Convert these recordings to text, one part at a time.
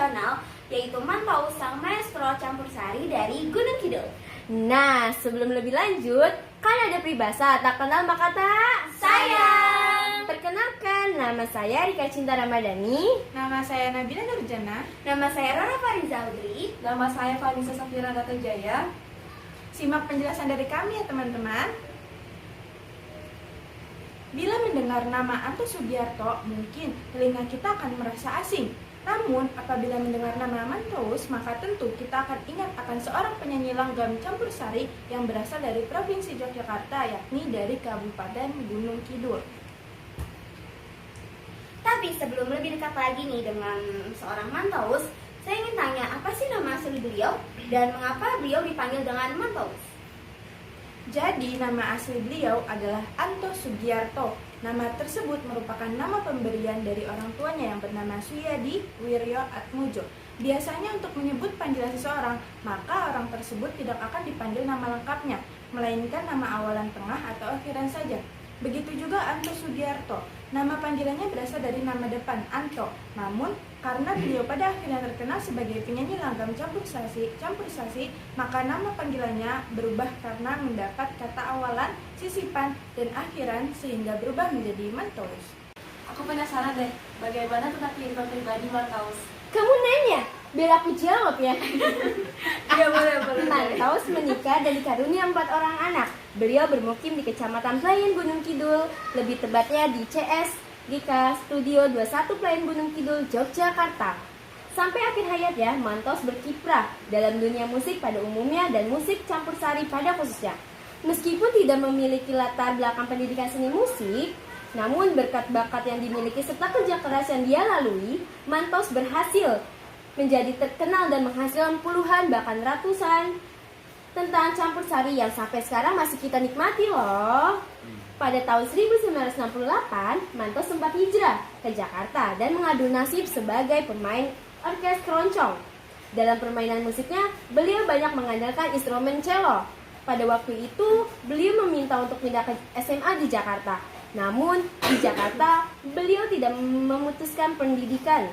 tradisional, yaitu Mantaus sang maestro campur sari dari Gunung Kidul. Nah, sebelum lebih lanjut, kan ada peribahasa tak kenal maka tak Sayang. Perkenalkan, nama saya Rika Cinta Ramadhani. Nama saya Nabila Nurjana. Nama saya Rona Farizaudri. Nama saya Vanessa Safira Gatajaya. Simak penjelasan dari kami ya teman-teman. Bila mendengar nama Anto Sugiarto, mungkin telinga kita akan merasa asing. Namun, apabila mendengar nama Mantaus, maka tentu kita akan ingat akan seorang penyanyi langgam campur sari yang berasal dari Provinsi Yogyakarta, yakni dari Kabupaten Gunung Kidul. Tapi sebelum lebih dekat lagi nih dengan seorang Mantaus, saya ingin tanya apa sih nama asli beliau dan mengapa beliau dipanggil dengan Mantaus? Jadi, nama asli beliau adalah Anto Sugiarto. Nama tersebut merupakan nama pemberian dari orang tuanya yang bernama Suyadi Wiryo Atmojo. Biasanya untuk menyebut panggilan seseorang, maka orang tersebut tidak akan dipanggil nama lengkapnya, melainkan nama awalan tengah atau akhiran saja. Begitu juga Anto Sugiarto. Nama panggilannya berasal dari nama depan Anto. Namun, karena beliau pada akhirnya terkenal sebagai penyanyi langgam campur sasi, maka nama panggilannya berubah karena mendapat kata awalan, sisipan, dan akhiran sehingga berubah menjadi Mantaus. Aku penasaran deh, bagaimana tentang kehidupan pribadi Mantaus? Kamu nanya, biar aku jawab ya. Ya boleh. Mantaus menikah dan dikaruniai 4 orang anak. Beliau bermukim di Kecamatan Pelayan Gunung Kidul, lebih tepatnya di CS Gika Studio 21 Pelayan Gunung Kidul, Yogyakarta. Sampai akhir hayatnya, Mantaus berkiprah dalam dunia musik pada umumnya dan musik campur sari pada khususnya. Meskipun tidak memiliki latar belakang pendidikan seni musik, namun berkat bakat yang dimiliki serta kerja keras yang dia lalui, Mantaus berhasil menjadi terkenal dan menghasilkan puluhan bahkan ratusan tentang campur sari yang sampai sekarang masih kita nikmati loh. Pada tahun 1968, Mantaus sempat hijrah ke Jakarta dan mengadu nasib sebagai pemain orkes keroncong. Dalam permainan musiknya, beliau banyak mengandalkan instrumen cello. Pada waktu itu, beliau meminta untuk pindah ke SMA di Jakarta. Namun, di Jakarta, beliau tidak memutuskan pendidikan.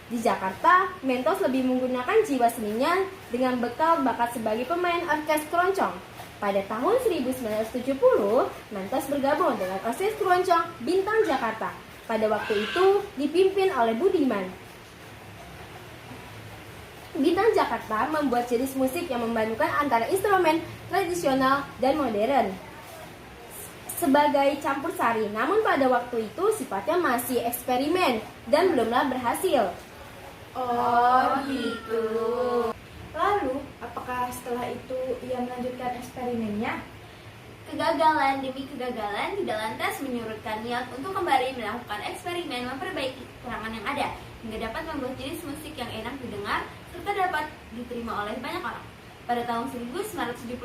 Di Jakarta, Mantaus lebih menggunakan jiwa seninya dengan bekal bakat sebagai pemain orkes keroncong. Pada tahun 1970, Mantaus bergabung dengan orkes keroncong Bintang Jakarta. Pada waktu itu, dipimpin oleh Budiman. Bintang Jakarta membuat jenis musik yang memadukan antara instrumen tradisional dan modern sebagai campur sari. Namun pada waktu itu sifatnya masih eksperimen dan belumlah berhasil. Oh gitu. Lalu, apakah setelah itu ia melanjutkan eksperimennya? Kegagalan demi kegagalan tidak lantas menyurutkan niat untuk kembali melakukan eksperimen memperbaiki kekurangan yang ada hingga dapat membuat jenis musik yang enak didengar serta dapat diterima oleh banyak orang. Pada tahun 1971,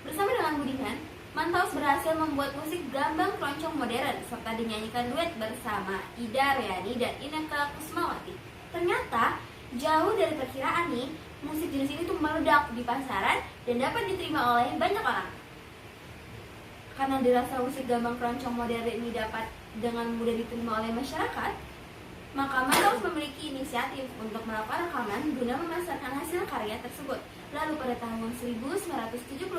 bersama dengan Budiman, Mantaus berhasil membuat musik gambang keroncong modern serta dinyanyikan duet bersama Ida Reani dan Ineka Kusmawati. Ternyata jauh dari perkiraan nih, musik jenis ini tuh meledak di pasaran dan dapat diterima oleh banyak orang. Karena dirasa musik gambang keroncong modern ini dapat dengan mudah diterima oleh masyarakat, maka Mantaus memiliki inisiatif untuk melakukan rekaman guna memasarkan hasil karya tersebut. Lalu pada tahun 1971,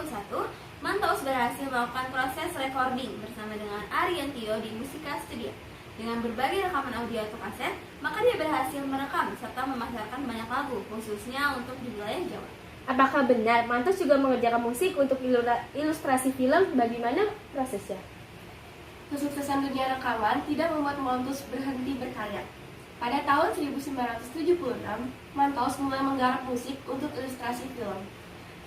Mantaus berhasil melakukan proses recording bersama dengan Ariantio di Musika Studio. Dengan berbagai rekaman audio atau kaset, maka dia berhasil merekam serta memasarkan banyak lagu, khususnya untuk di wilayah Jawa. Apakah benar Mantaus juga mengerjakan musik untuk ilustrasi film? Bagaimana prosesnya? Kesuksesan dunia rekaman tidak membuat Mantaus berhenti berkarya. Pada tahun 1976, Mantaus mulai menggarap musik untuk ilustrasi film.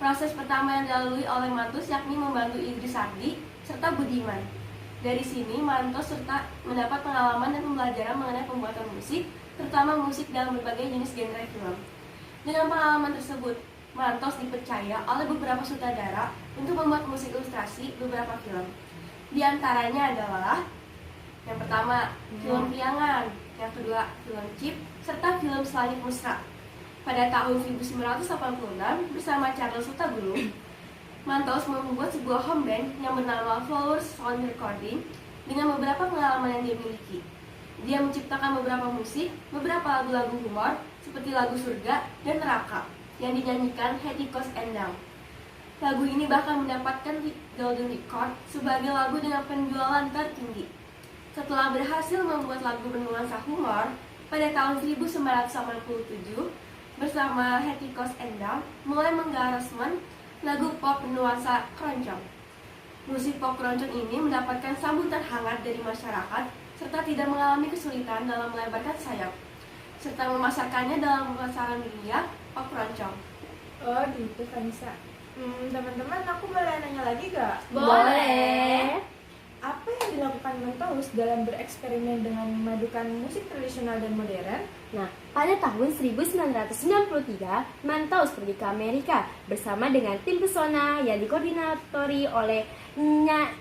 Proses pertama yang dilalui oleh Mantaus yakni membantu Idris Sardi serta Budiman. Dari sini, Mantaus serta mendapat pengalaman dan pembelajaran mengenai pembuatan musik, terutama musik dalam berbagai jenis genre film. Dengan pengalaman tersebut, Mantaus dipercaya oleh beberapa sutradara untuk membuat musik ilustrasi beberapa film. Di antaranya adalah yang pertama, film Piangan, yang kedua, film Chip, serta film Selangit Mesra. Pada tahun 1986, bersama Charles Hutagalung, Mantaus membuat sebuah home band yang bernama Flowers Sound Recording dengan beberapa pengalaman yang dia miliki. Dia menciptakan beberapa musik, beberapa lagu-lagu humor, seperti lagu Surga dan Neraka yang dinyanyikan Hetty Koes Endang. Lagu ini bahkan mendapatkan Golden Record sebagai lagu dengan penjualan tertinggi. Setelah berhasil membuat lagu bernuansa humor, pada tahun 1987 bersama Hetty Koes Endang mulai menggariskan lagu pop bernuansa keroncong. Musik pop keroncong ini mendapatkan sambutan hangat dari masyarakat serta tidak mengalami kesulitan dalam melebarkan sayap, serta memasarkannya dalam pasaran dunia pop keroncong. Oh gitu Vanessa. Teman-teman, aku boleh nanya lagi gak? Boleh. Apa yang dilakukan Mantaus dalam bereksperimen dengan memadukan musik tradisional dan modern? Nah, pada tahun 1993, Mantaus pergi ke Amerika bersama dengan tim pesona yang dikoordinatori oleh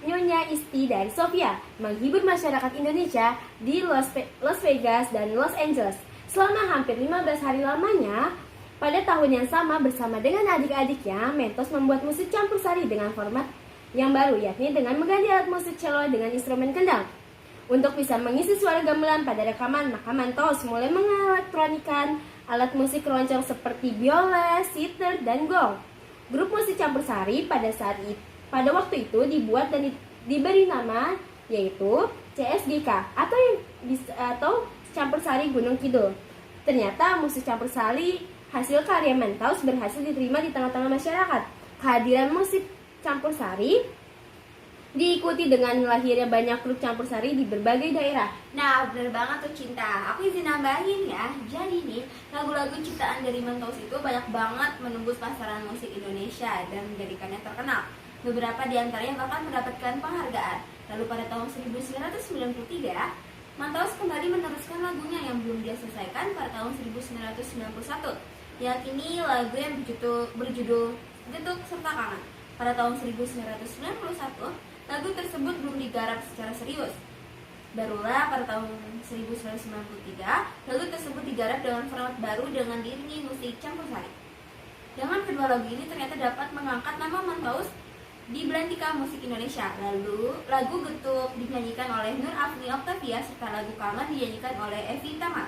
Nyonya Isti dan Sofia menghibur masyarakat Indonesia di Las Vegas dan Los Angeles. Selama hampir 15 hari lamanya, pada tahun yang sama bersama dengan adik-adiknya, Mantaus membuat musik campur sari dengan format yang baru, yakni dengan mengganti alat musik cello dengan instrumen kendang. Untuk bisa mengisi suara gamelan pada rekaman, maka Mantaus mulai mengelektronikan alat musik keroncong seperti biola, sitar, dan gong. Grup musik campur sari pada waktu itu dibuat dan diberi nama yaitu CSGK atau campur sari Gunung Kidul. Ternyata musik campur sari hasil karya Mantaus berhasil diterima di tengah-tengah masyarakat. Kehadiran musik campur sari diikuti dengan lahirnya banyak grup campur sari di berbagai daerah. Nah, bener banget tuh Cinta. Aku izin nambahin ya. Jadi nih, lagu-lagu ciptaan dari Mantaus itu banyak banget menembus pasaran musik Indonesia dan menjadikannya terkenal. Beberapa di antaranya bahkan mendapatkan penghargaan. Lalu pada tahun 1993, Mantaus kembali meneruskan lagunya yang belum dia selesaikan pada tahun 1991, yakni lagu yang berjudul Getuk Serta Kangen. Pada tahun 1991, lagu tersebut belum digarap secara serius. Barulah pada tahun 1993, lagu tersebut digarap dengan format baru dengan diiringi musik campur sari. Dengan kedua lagu ini ternyata dapat mengangkat nama Mantaus di belantika musik Indonesia. Lalu lagu Getuk dinyanyikan oleh Nur Afni Octavia serta lagu Kangen dinyanyikan oleh Evi Tamar.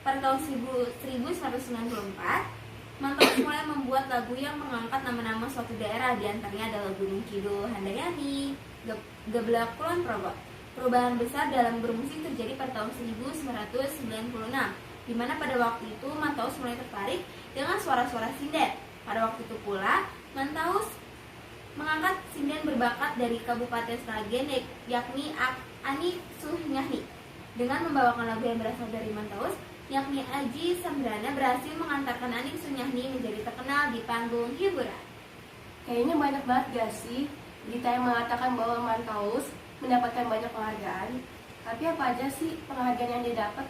Pada tahun 1994, Mantaus mulai membuat lagu yang mengangkat nama-nama suatu daerah, diantaranya adalah Gunung Kidul, Handayani, Geblak, Kulon Progo. Perubahan besar dalam bermusik terjadi pada tahun 1996, di mana pada waktu itu Mantaus mulai tertarik dengan suara-suara sinden. Pada waktu itu pula, Mantaus mengangkat sinden berbakat dari Kabupaten Sragen, yakni Ani Sunyahni. Dengan membawakan lagu yang berasal dari Mantaus, yakni Aji Sembrana berhasil mengantarkan Anik Sunyahni menjadi terkenal di panggung hiburan. Kayaknya banyak banget gak sih berita yang mengatakan bahwa Mantaus mendapatkan banyak penghargaan. Tapi apa aja sih penghargaan yang dia dapat?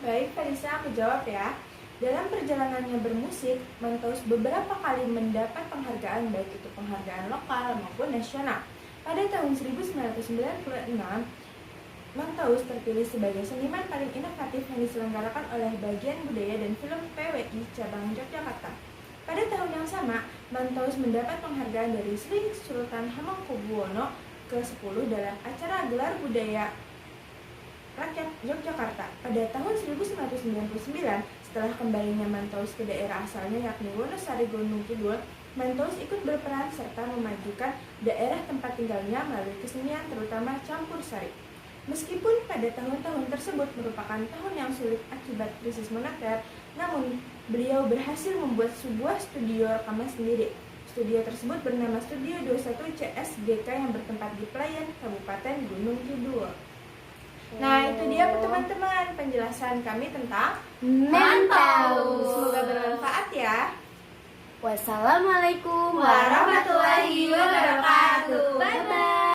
Baik, Vanessa, aku jawab ya. Dalam perjalanannya bermusik, Mantaus beberapa kali mendapat penghargaan, baik itu penghargaan lokal maupun nasional. Pada tahun 1996, Mantaus terpilih sebagai seniman paling inovatif yang diselenggarakan oleh Bagian Budaya dan Film PWI Cabang Yogyakarta. Pada tahun yang sama, Mantaus mendapat penghargaan dari Sri Sultan Hamengkubuwono ke-10 dalam acara Gelar Budaya Rakyat Yogyakarta. Pada tahun 1999, setelah kembalinya Mantaus ke daerah asalnya yakni Wonosari Gunung Kidul, Mantaus ikut berperan serta memajukan daerah tempat tinggalnya melalui kesenian terutama campur sari. Meskipun pada tahun-tahun tersebut merupakan tahun yang sulit akibat krisis moneter, namun beliau berhasil membuat sebuah studio rekaman sendiri. Studio tersebut bernama Studio 21 CSGK yang bertempat di Pelayan, Kabupaten Gunung Kidul. Nah, itu dia teman-teman penjelasan kami tentang Mantaus. Semoga bermanfaat ya. Wassalamualaikum Warahmatullahi wabarakatuh. Bye bye.